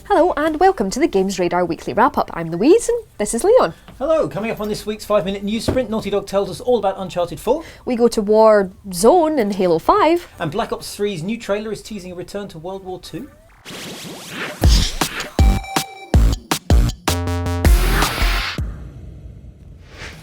Hello and welcome to the GamesRadar Weekly Wrap-Up. I'm Louise and this is Leon. Hello, coming up on this week's 5-minute news sprint, Naughty Dog tells us all about Uncharted 4. We go to Warzone in Halo 5. And Black Ops 3's new trailer is teasing a return to World War II.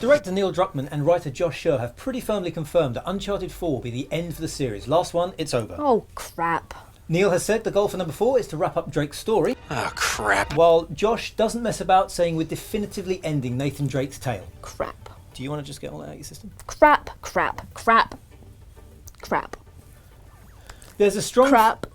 Director Neil Druckmann and writer Josh Scher have pretty firmly confirmed that Uncharted 4 will be the end for the series. Last one, it's over. Oh, crap. Neil has said the goal for number 4 is to wrap up Drake's story. Oh, crap. While Josh doesn't mess about, saying we're definitively ending Nathan Drake's tale. Crap. Do you want to just get all that out of your system? Crap, crap, crap, crap. There's a strong Crap.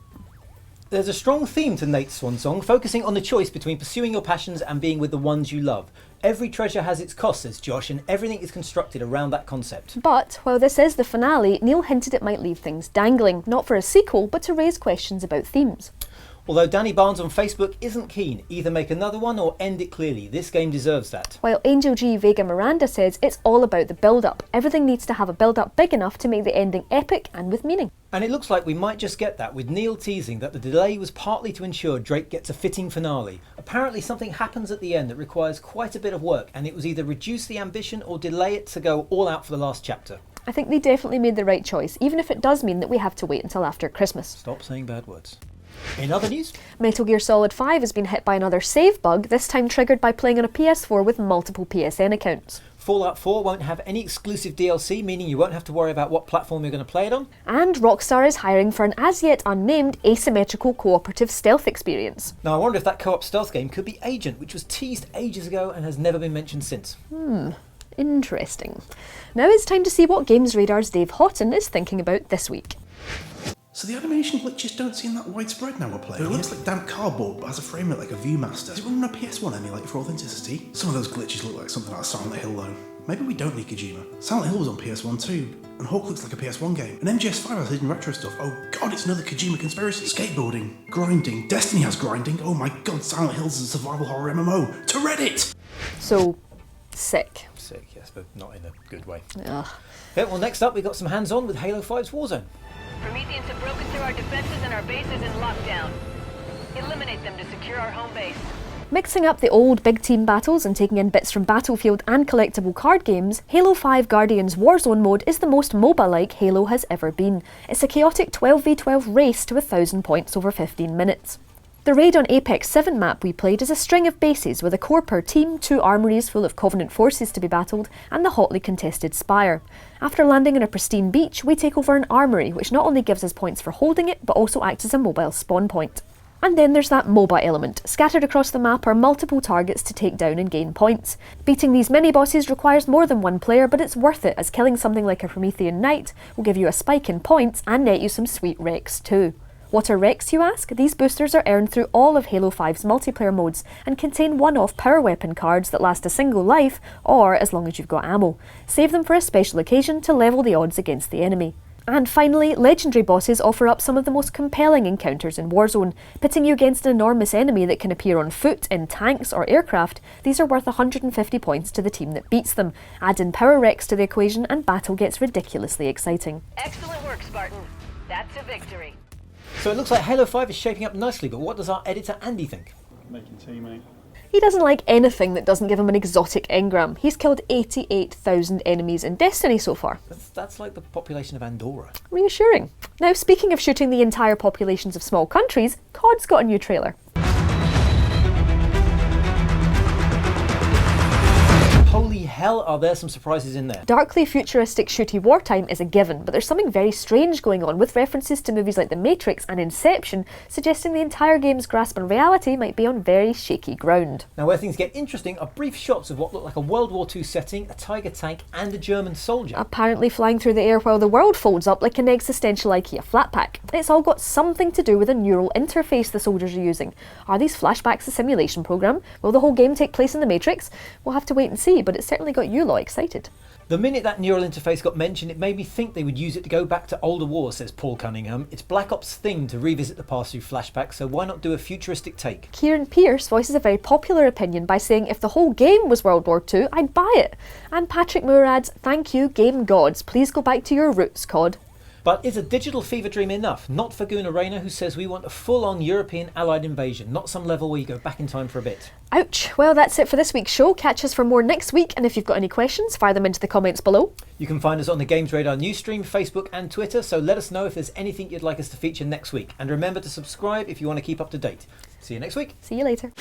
There's a strong theme to Nate's swan song, focusing on the choice between pursuing your passions and being with the ones you love. Every treasure has its cost, says Josh, and everything is constructed around that concept. But, while this is the finale, Neil hinted it might leave things dangling, not for a sequel, but to raise questions about themes. Although Danny Barnes on Facebook isn't keen, either make another one or end it clearly. This game deserves that. While Angel G Vega Miranda says it's all about the build-up. Everything needs to have a build-up big enough to make the ending epic and with meaning. And it looks like we might just get that, with Neil teasing that the delay was partly to ensure Drake gets a fitting finale. Apparently something happens at the end that requires quite a bit of work, and it was either reduce the ambition or delay it to go all out for the last chapter. I think they definitely made the right choice, even if it does mean that we have to wait until after Christmas. Stop saying bad words. In other news, Metal Gear Solid 5 has been hit by another save bug, this time triggered by playing on a PS4 with multiple PSN accounts. Fallout 4 won't have any exclusive DLC, meaning you won't have to worry about what platform you're going to play it on. And Rockstar is hiring for an as yet unnamed asymmetrical cooperative stealth experience. Now I wonder if that co-op stealth game could be Agent, which was teased ages ago and has never been mentioned since. Interesting. Now it's time to see what GamesRadar's Dave Houghton is thinking about this week. So the animation glitches don't seem that widespread now we're playing. It looks like damp cardboard but has a frame rate like a Viewmaster. Is it running on a PS1 emulator for authenticity? Some of those glitches look like something out of Silent Hill though. Maybe we don't need Kojima. Silent Hill was on PS1 too, and Hawk looks like a PS1 game. And MGS5 has hidden retro stuff. Oh god, it's another Kojima conspiracy. Skateboarding, grinding, Destiny has grinding. Oh my god, Silent Hill's a survival horror MMO. To Reddit! So, sick. Sick, yes, but not in a good way. Ugh. Okay, well next up we got some hands-on with Halo 5's Warzone. Prometheans have broken through our defenses and our base is in lockdown. Eliminate them to secure our home base. Mixing up the old big team battles and taking in bits from Battlefield and collectible card games, Halo 5 Guardians Warzone mode is the most MOBA-like Halo has ever been. It's a chaotic 12v12 race to 1,000 points over 15 minutes. The raid on Apex 7 map we played is a string of bases with a core per team, 2 armories full of Covenant forces to be battled, and the hotly contested Spire. After landing on a pristine beach, we take over an armory, which not only gives us points for holding it, but also acts as a mobile spawn point. And then there's that MOBA element. Scattered across the map are multiple targets to take down and gain points. Beating these mini-bosses requires more than one player, but it's worth it, as killing something like a Promethean Knight will give you a spike in points and net you some sweet recs too. What are recs, you ask? These boosters are earned through all of Halo 5's multiplayer modes and contain one-off power weapon cards that last a single life, or as long as you've got ammo. Save them for a special occasion to level the odds against the enemy. And finally, legendary bosses offer up some of the most compelling encounters in Warzone. Pitting you against an enormous enemy that can appear on foot, in tanks or aircraft, these are worth 150 points to the team that beats them. Add in power recs to the equation and battle gets ridiculously exciting. Excellent work, Spartan. That's a victory. So it looks like Halo 5 is shaping up nicely, but what does our editor Andy think? Making tea, mate. He doesn't like anything that doesn't give him an exotic engram. He's killed 88,000 enemies in Destiny so far. That's like the population of Andorra. Reassuring. Now, speaking of shooting the entire populations of small countries, COD's got a new trailer. Holy hell, are there some surprises in there? Darkly futuristic shooty wartime is a given, but there's something very strange going on with references to movies like The Matrix and Inception, suggesting the entire game's grasp on reality might be on very shaky ground. Now where things get interesting are brief shots of what look like a World War II setting, a Tiger tank and a German soldier. Apparently flying through the air while the world folds up like an existential IKEA flat pack. It's all got something to do with a neural interface the soldiers are using. Are these flashbacks a simulation program? Will the whole game take place in The Matrix? We'll have to wait and see, but it's certainly got you lot excited. The minute that neural interface got mentioned, it made me think they would use it to go back to older wars, says Paul Cunningham. It's Black Ops' thing to revisit the past through flashbacks, so why not do a futuristic take? Kieran Pearce voices a very popular opinion by saying if the whole game was World War II, I'd buy it. And Patrick Moore adds, thank you, game gods, please go back to your roots, COD. But is a digital fever dream enough? Not for Guna Rayner, who says we want a full-on European Allied invasion, not some level where you go back in time for a bit. Ouch. Well, that's it for this week's show. Catch us for more next week, and if you've got any questions, fire them into the comments below. You can find us on the GamesRadar news stream, Facebook and Twitter, so let us know if there's anything you'd like us to feature next week. And remember to subscribe if you want to keep up to date. See you next week. See you later.